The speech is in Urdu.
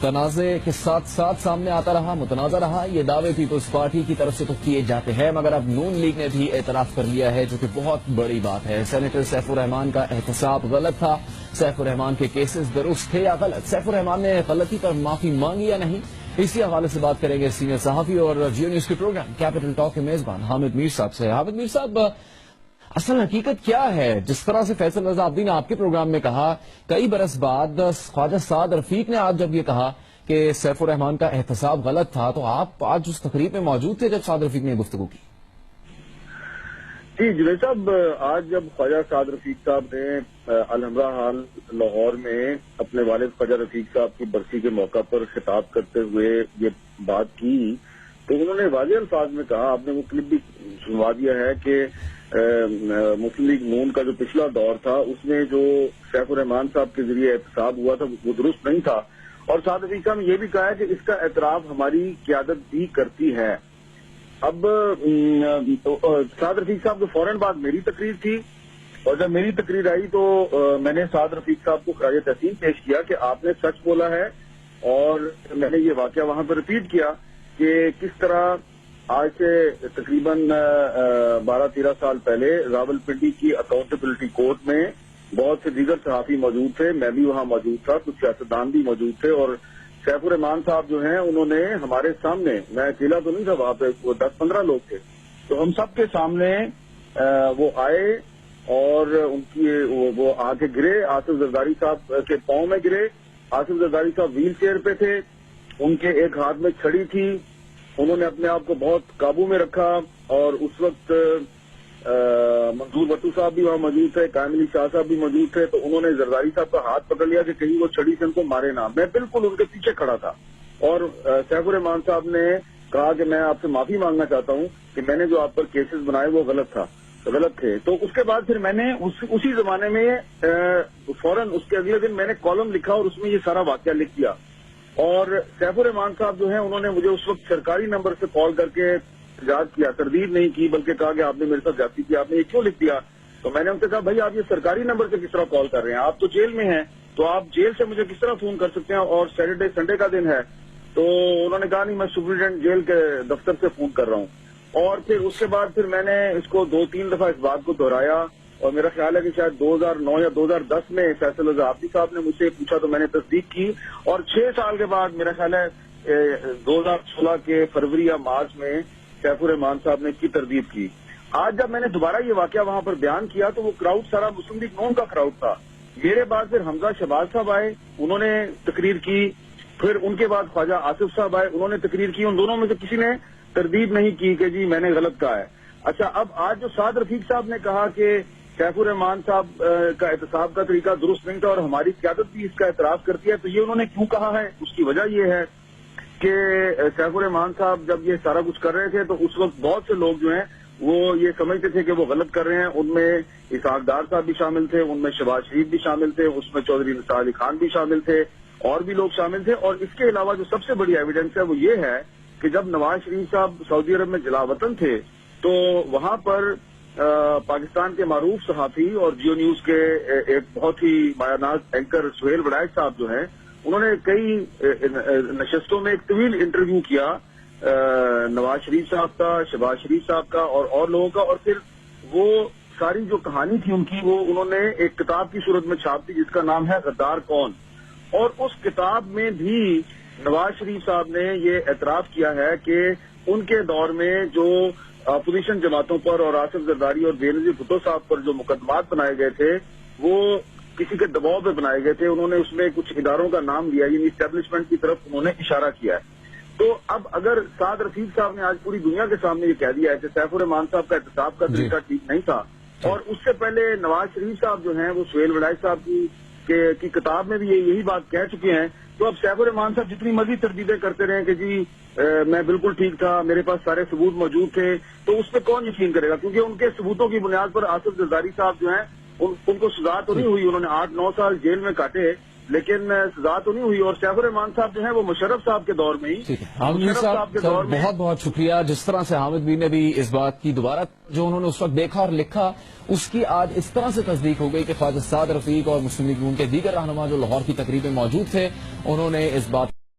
تنازع کے ساتھ ساتھ سامنے آتا رہا، متنازع رہا. یہ دعوے پیپلز پارٹی کی طرف سے تو کیے جاتے ہیں، مگر اب نون لیگ نے بھی اعتراف کر لیا ہے، جو کہ بہت بڑی بات ہے. سینیٹر سیف الرحمان کا احتساب غلط تھا. سیف الرحمان کے کیسز درست تھے یا غلط؟ سیف الرحمان نے غلطی پر معافی مانگی یا نہیں؟ اسی حوالے سے بات کریں گے سینئر صحافی اور جیو نیوز کے پروگرام کیپٹل ٹاک کے میزبان حامد میر صاحب سے. حامد میر صاحب، اصل حقیقت کیا ہے؟ جس طرح سے فیصل رضا عابدین نے آپ کے پروگرام میں کہا، کئی برس بعد خواجہ سعد رفیق نے آج جب یہ کہا کہ سیف الرحمان کا احتساب غلط تھا، تو آپ آج اس تقریب میں موجود تھے جب سعد رفیق نے گفتگو کی؟ جی جنید صاحب، آج جب خواجہ سعد رفیق صاحب نے الحمرا ہال لاہور میں اپنے والد خواجہ رفیق صاحب کی برسی کے موقع پر خطاب کرتے ہوئے یہ بات کی، تو انہوں نے واضح الفاظ میں کہا، آپ نے وہ کلپ بھی سنوا دیا ہے، کہ مسلم لیگ نون کا جو پچھلا دور تھا اس میں جو سیف الرحمان صاحب کے ذریعے احتساب ہوا تھا وہ درست نہیں تھا. اور سعد رفیق صاحب نے یہ بھی کہا ہے کہ اس کا اعتراف ہماری قیادت بھی کرتی ہے. اب سعد رفیق صاحب کو فوراً بعد میری تقریر تھی، اور جب میری تقریر آئی تو میں نے سعد رفیق صاحب کو خراج تحسین پیش کیا کہ آپ نے سچ بولا ہے، اور میں نے یہ واقعہ وہاں پر ریپیٹ کیا کہ کس طرح آج سے تقریباً 12-13 سال پہلے راول پنڈی کی اکاؤنٹیبلٹی کورٹ میں بہت سے دیگر صحافی موجود تھے، میں بھی وہاں موجود تھا، کچھ سیاستدان بھی موجود تھے، اور سیف الرحمان صاحب جو ہیں انہوں نے ہمارے سامنے، میں اکیلا تو نہیں تھا وہاں پہ، وہ 10-15 لوگ تھے، تو ہم سب کے سامنے وہ آئے اور ان کی وہ آ کے گرے، آصف زرداری صاحب کے پاؤں میں گرے. آصف زرداری صاحب ویل چیئر پہ تھے، ان کے ایک ہاتھ میں چھڑی تھی، انہوں نے اپنے آپ کو بہت قابو میں رکھا، اور اس وقت منظور بٹو صاحب بھی وہاں موجود تھے، قائم علی شاہ صاحب بھی موجود تھے، تو انہوں نے زرداری صاحب کا ہاتھ پکڑ لیا کہ کہیں وہ چھڑی سے ان کو مارے نہ. میں بالکل ان کے پیچھے کھڑا تھا، اور سیف الرحمان صاحب نے کہا کہ میں آپ سے معافی مانگنا چاہتا ہوں کہ میں نے جو آپ پر کیسز بنائے وہ غلط تھے. تو اس کے بعد پھر میں نے اسی زمانے میں فوراً اس کے اگلے دن میں نے کالم لکھا اور اس میں یہ سارا واقعہ لکھ دیا. اور سیف الرحمان صاحب جو ہیں انہوں نے مجھے اس وقت سرکاری نمبر سے کال کر کے احتجاج کیا، تردید نہیں کی، بلکہ کہا کہ آپ نے میرے ساتھ زیادتی کی، آپ نے یہ کیوں لکھ دیا؟ تو میں نے ان سے کہا بھائی آپ یہ سرکاری نمبر سے کس طرح کال کر رہے ہیں؟ آپ تو جیل میں ہیں، تو آپ جیل سے مجھے کس طرح فون کر سکتے ہیں، اور سیٹرڈے سنڈے کا دن ہے؟ تو انہوں نے کہا نہیں، میں سپرنٹینڈنٹ جیل کے دفتر سے فون کر رہا ہوں. اور پھر اس کے بعد پھر میں نے اس کو 2-3 دفعہ اس بات کو دہرایا، اور میرا خیال ہے کہ شاید 2009 یا 2010 میں فیصل رضا عابدی صاحب نے مجھ سے پوچھا تو میں نے تصدیق کی، اور 6 سال کے بعد میرا خیال ہے 2016 کے فروری یا مارچ میں سیف الرحمان صاحب نے اس کی تردید کی. آج جب میں نے دوبارہ یہ واقعہ وہاں پر بیان کیا تو وہ کراؤڈ سارا مسلم لیگ نون کا کراؤڈ تھا. میرے بعد پھر حمزہ شہباز صاحب آئے، انہوں نے تقریر کی، پھر ان کے بعد خواجہ آصف صاحب آئے، انہوں نے تقریر کی. ان دونوں میں سے کسی نے تردید نہیں کی کہ جی میں نے غلط کہا ہے. اچھا، اب آج جو سعد رفیق صاحب نے کہا کہ سیف الرحمان صاحب کا احتساب کا طریقہ درست نہیں تھا اور ہماری قیادت بھی اس کا اعتراف کرتی ہے، تو یہ انہوں نے کیوں کہا ہے؟ اس کی وجہ یہ ہے کہ سیف الرحمان صاحب جب یہ سارا کچھ کر رہے تھے تو اس وقت بہت سے لوگ جو ہیں وہ یہ سمجھتے تھے کہ وہ غلط کر رہے ہیں. ان میں اسحاق ڈار صاحب بھی شامل تھے، ان میں شہباز شریف بھی شامل تھے، اس میں چودھری نثار علی خان بھی شامل تھے، اور بھی لوگ شامل تھے. اور اس کے علاوہ جو سب سے بڑی ایویڈنس ہے وہ یہ ہے کہ جب نواز شریف صاحب سعودی عرب میں جلا وطن تھے تو وہاں پر پاکستان کے معروف صحافی اور جیو نیوز کے ایک بہت ہی مایہ ناز اینکر سہیل وڑائچ صاحب جو ہیں، انہوں نے کئی نشستوں میں ایک طویل انٹرویو کیا نواز شریف صاحب کا، شہباز شریف صاحب کا اور لوگوں کا. اور پھر وہ ساری جو کہانی تھی ان کی وہ انہوں نے ایک کتاب کی صورت میں چھاپ دی جس کا نام ہے غدار کون. اور اس کتاب میں بھی نواز شریف صاحب نے یہ اعتراف کیا ہے کہ ان کے دور میں جو اپوزیشن جماعتوں پر اور آصف زرداری اور بے نظیر بھٹو صاحب پر جو مقدمات بنائے گئے تھے وہ کسی کے دباؤ پہ بنائے گئے تھے. انہوں نے اس میں کچھ اداروں کا نام لیا، یعنی اسٹیبلشمنٹ کی طرف انہوں نے اشارہ کیا ہے. تو اب اگر سعد رفیق صاحب نے آج پوری دنیا کے سامنے یہ کہہ دیا ہے کہ سیف الرحمان صاحب کا احتساب کا طریقہ ٹھیک نہیں تھا، اور اس سے پہلے نواز شریف صاحب جو ہیں وہ سہیل وڑائچ صاحب کی کتاب میں بھی یہی بات کہہ چکے ہیں، تو اب سیف الرحمان صاحب جتنی مرضی تردیدیں کرتے رہیں کہ جی میں بالکل ٹھیک تھا، میرے پاس سارے ثبوت موجود تھے، تو اس پہ کون یقین کرے گا؟ کیونکہ ان کے ثبوتوں کی بنیاد پر آصف زرداری صاحب جو ہیں ان کو سزا تو نہیں ہوئی، انہوں نے 8-9 سال جیل میں کاٹے لیکن سزا تو نہیں ہوئی. اور سیف الرحمان صاحب جو ہیں وہ مشرف صاحب کے دور میں ہی، حامد صاحب بہت بہت شکریہ. جس طرح سے حامد بھی نے بھی اس بات کی دوبارہ جو انہوں نے اس وقت دیکھا اور لکھا اس کی آج اس طرح سے تصدیق ہو گئی کہ خواجہ سعد رفیق اور مسلم لیگ نون کے دیگر رہنما جو لاہور کی تقریب میں موجود تھے انہوں نے اس بات